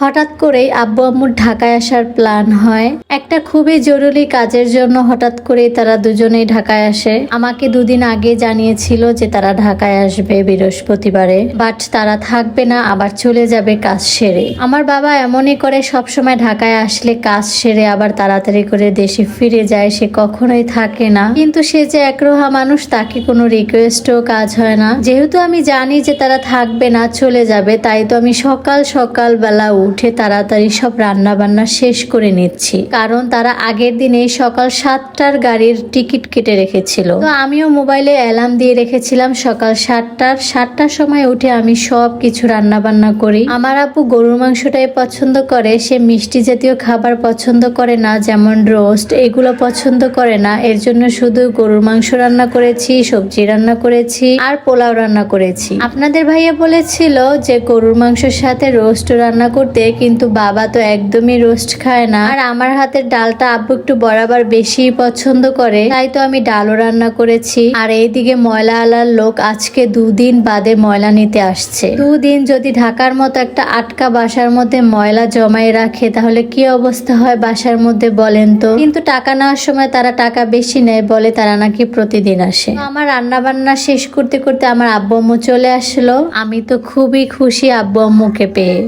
হঠাৎ করেই আব্বু আম্মুর ঢাকায় আসার প্ল্যান হয়। একটা খুবই জরুরি কাজের জন্য হঠাৎ করেই তারা দুজনেই ঢাকায় আসে। আমাকে দুদিন আগে জানিয়েছিল যে তারা ঢাকায় আসবে বৃহস্পতিবারে, বাট তারা থাকবে না, আবার চলে যাবে কাজ সেরে। আমার বাবা এমনই করে, সবসময় ঢাকায় আসলে কাজ সেরে আবার তাড়াতাড়ি করে দেশে ফিরে যায়, সে কখনোই থাকে না। কিন্তু সে যে একরোহা মানুষ, তাকে কোনো রিকোয়েস্টও কাজ হয় না। যেহেতু আমি জানি যে তারা থাকবে না, চলে যাবে, তাই তো আমি সকাল বেলা উঠে তাড়াতাড়ি সব রান্না বান্না শেষ করে নিচ্ছি। কারণ তারা আগের দিনে সকাল 7টার গাড়ির টিকিট কেটে রেখেছিল। তো আমিও মোবাইলে অ্যালার্ম দিয়ে রেখেছিলাম সকাল 7টার সময় উঠে আমি সব কিছু রান্না বান্না করি। আমার আপু গরুর মাংসটাই পছন্দ করে, সে মিষ্টি জাতীয় খাবার পছন্দ করে না, যেমন রোস্ট এগুলো পছন্দ করে না। এর জন্য শুধু গরুর মাংস রান্না করেছি, সবজি রান্না করেছি আর পোলাও রান্না করেছি। আপনাদের ভাইয়া বলেছিল যে গরুর মাংসের সাথে রোস্ট রান্না করতে, কিন্তু বাবা তো একদমই রোস্ট খায় না। আর আমার হাতের ডালটা আব্বু একটু বরাবর বেশি পছন্দ করে, তাই তো আমি ডালও রান্না করেছি। আর এইদিকে ময়লা আলার লোক আজকে 2 দিন বাদে ময়লা নিতে আসছে। 2 দিন যদি ঢাকার মতো একটা আটকা বাসার মধ্যে ময়লা জমাই রাখে, তাহলে কি অবস্থা হয় বাসার মধ্যে বলেন তো। কিন্তু টাকা নেওয়ার সময় তারা টাকা বেশি নেয়, বলে তারা নাকি প্রতিদিন আসে। আমার রান্না বান্না শেষ করতে করতে আমার আব্বু আম্মু চলে আসলো। আমি তো খুবই খুশি আব্বু আম্মুকে পেয়ে।